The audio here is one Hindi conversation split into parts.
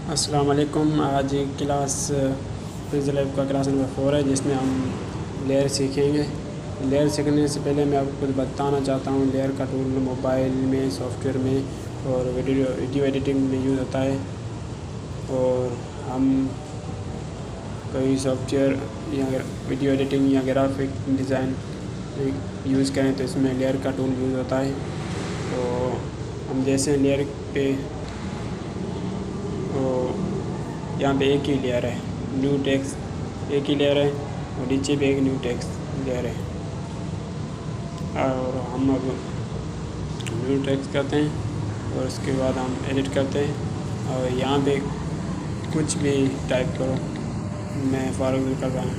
अस्सलाम वालेकुम। आज क्लास फिज़िक्स लैब का क्लास नंबर 4 है जिसमें हम लेयर सीखेंगे। लेयर सीखने से पहले मैं आपको कुछ बताना चाहता हूँ। लेयर का टूल मोबाइल में, सॉफ्टवेयर में और वीडियो एडिटिंग में यूज़ होता है। और हम कोई सॉफ्टवेयर या वीडियो एडिटिंग या ग्राफिक डिज़ाइन यूज़ करें तो इसमें लेयर का टूल यूज़ होता है। तो हम जैसे लेयर पे यहाँ पे एक ही लेयर है, न्यू टेक्स्ट एक ही लेयर है और नीचे भी एक न्यू टेक्स्ट लेयर है। और हम अब न्यू टेक्स्ट करते हैं और उसके बाद हम एडिट करते हैं। और यहाँ पे कुछ भी टाइप करो, मैं फॉरवर्ड कर रहा हूँ।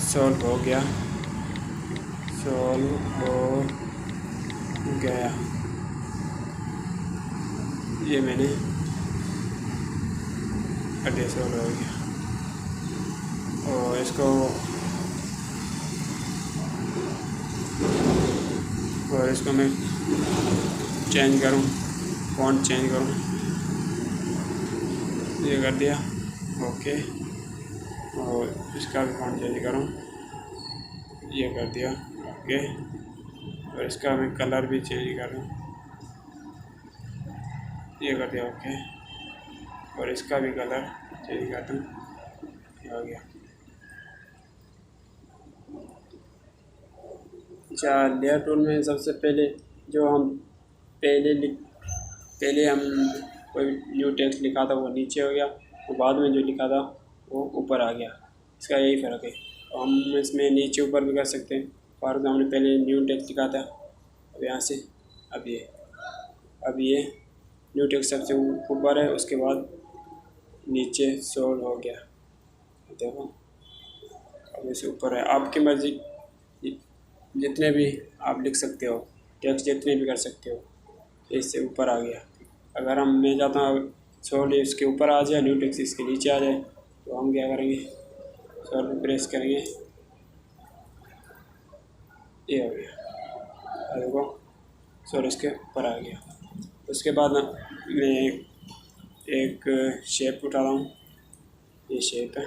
सॉल्व हो गया, सॉल्व हो गया, ये मैंने सॉल्व हो गया। और इसको मैं चेंज करूँ, फॉन्ट चेंज करूँ, ये कर दिया, ओके। और इसका भी फॉन्ट चेंज करूँ, ये कर दिया, ओके। और इसका मैं कलर भी चेंज करूँ, ये कर दिया, ओके। और इसका भी कलर चेंज कर दूँ, हो गया। अच्छा, लेयर टूल में सबसे पहले जो हम पहले हम कोई न्यू टेक्स्ट लिखा था वो नीचे हो गया, और बाद में जो लिखा था वो ऊपर आ गया। इसका यही फ़र्क है। तो हम इसमें नीचे ऊपर भी कर सकते हैं। फॉर एग्जाम्पल हमने पहले न्यू टेक्स्ट लिखा था, अब यहाँ से अब ये न्यू टेक्स्ट सबसे ऊपर है, उसके बाद नीचे सॉल्व हो गया, देखो अब इसे ऊपर है। आपकी मर्ज़ी, जितने भी आप लिख सकते हो, टेक्स्ट जितने भी कर सकते हो। इससे ऊपर आ गया। अगर मैं चाहता हूँ सॉल्व इसके ऊपर आ जाए, न्यू टेक्स्ट इसके नीचे आ जाए, तो हम क्या करेंगे, सॉल्व प्रेस करेंगे, ये हो गया, देखो सॉल्व इसके ऊपर आ गया। उसके बाद मैं एक शेप उठा रहा हूँ, ये शेप है,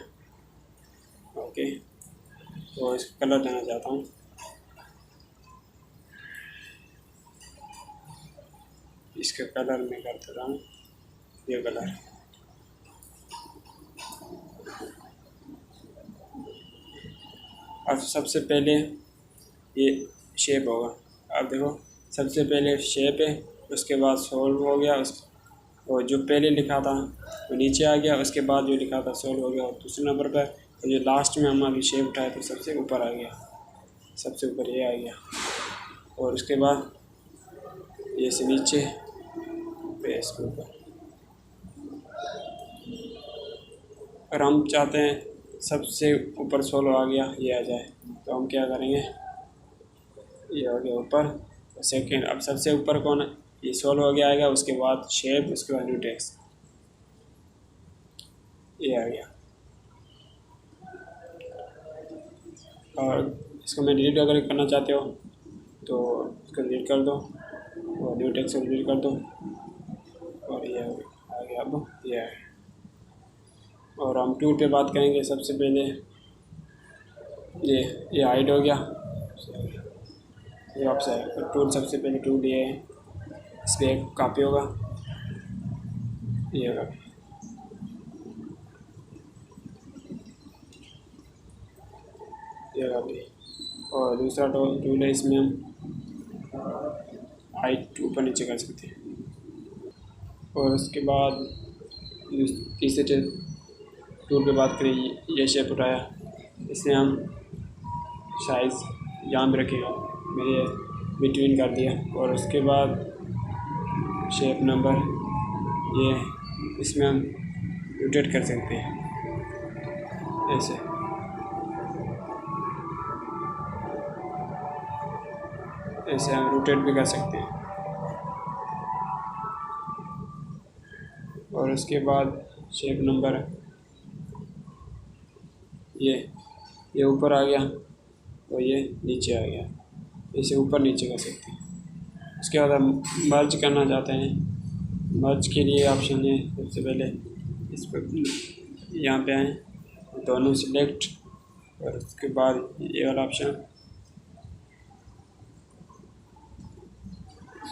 ओके। तो इसका कलर देना चाहता हूँ, इसका कलर मैं कर देता हूँ, ये कलर। अब सबसे पहले ये शेप होगा। अब देखो सबसे पहले शेप है, उसके बाद सॉल्व हो गया, और जो पहले लिखा था वो नीचे आ गया, उसके बाद जो लिखा था सॉल्व हो गया और दूसरे नंबर पर। तो जो लास्ट में हम अभी शेप उठाए तो सबसे ऊपर आ गया, सबसे ऊपर ये आ गया। और उसके बाद ये से नीचे पे इसके ऊपर। और हम चाहते हैं सबसे ऊपर सॉल्व आ गया ये आ जाए, तो हम क्या करेंगे, ये हो गया ऊपर, सेकेंड। अब सबसे ऊपर कौन है, ये सॉल्व हो गया आएगा, उसके बाद शेप, उसके बाद न्यू टेक्स्ट, ये आ गया। और इसको मैं डिलीट अगर करना चाहते हो तो इसको डिलीट कर दो और न्यू टेक्स्ट को डिलीट कर दो, और ये आ गया, अब ये आ गया। और हम टूल पे बात करेंगे। सबसे पहले ये हाइड हो गया, ये ऑप्शन है टूल। सबसे पहले टूल ये है, इस पर एक कॉपी होगा, ये होगा, ये कॉपी। और दूसरा टूल है, इसमें हम हाइट ऊपर नीचे कर सकते हैं। और उसके बाद तीसरे टूल पे बात करें, ये शेप उठाया, इसमें हम साइज़ यहाँ भी रखेगा, मैंने बिटवीन कर दिया। और उसके बाद शेप नंबर, ये इसमें हम रोटेट कर सकते हैं ऐसे, ऐसे हम रोटेट भी कर सकते हैं। और उसके बाद शेप नंबर, ये ऊपर आ गया और ये नीचे आ गया, इसे ऊपर नीचे कर सकते हैं। उसके बाद हम मर्ज करना चाहते हैं मर्ज के लिए ऑप्शन है, सबसे पहले इस पर यहाँ पे आए, दोनों सिलेक्ट, और उसके बाद ये वाला ऑप्शन,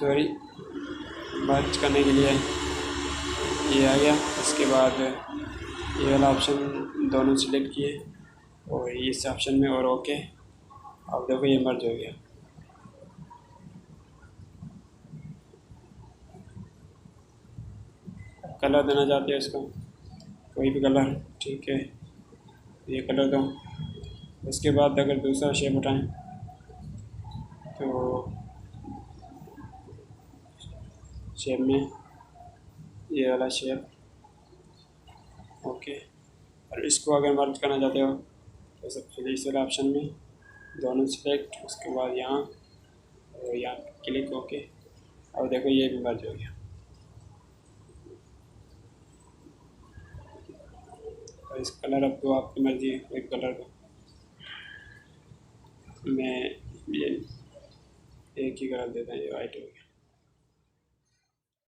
सॉरी, मर्ज करने के लिए ये आ गया। इसके बाद ये वाला ऑप्शन दोनों सिलेक्ट किए और इस ऑप्शन में और ओके। अब देखो ये मर्ज हो गया। कलर देना चाहते हो इसको, कोई भी कलर, ठीक है, ये कलर दो। उसके बाद अगर दूसरा शेप उठाएं तो शेप में ये वाला शेप, ओके। और इसको अगर मर्ज करना चाहते हो तो सबसे इस वाला ऑप्शन में दोनों सेलेक्ट, उसके बाद यहाँ और यहाँ क्लिक, ओके। अब देखो ये भी मर्ज हो गया। और इस कलर अब तो आपकी मर्जी है, कोई कलर दो। मैं ये एक ही कलर देता हूँ, ये वाइट हो गया।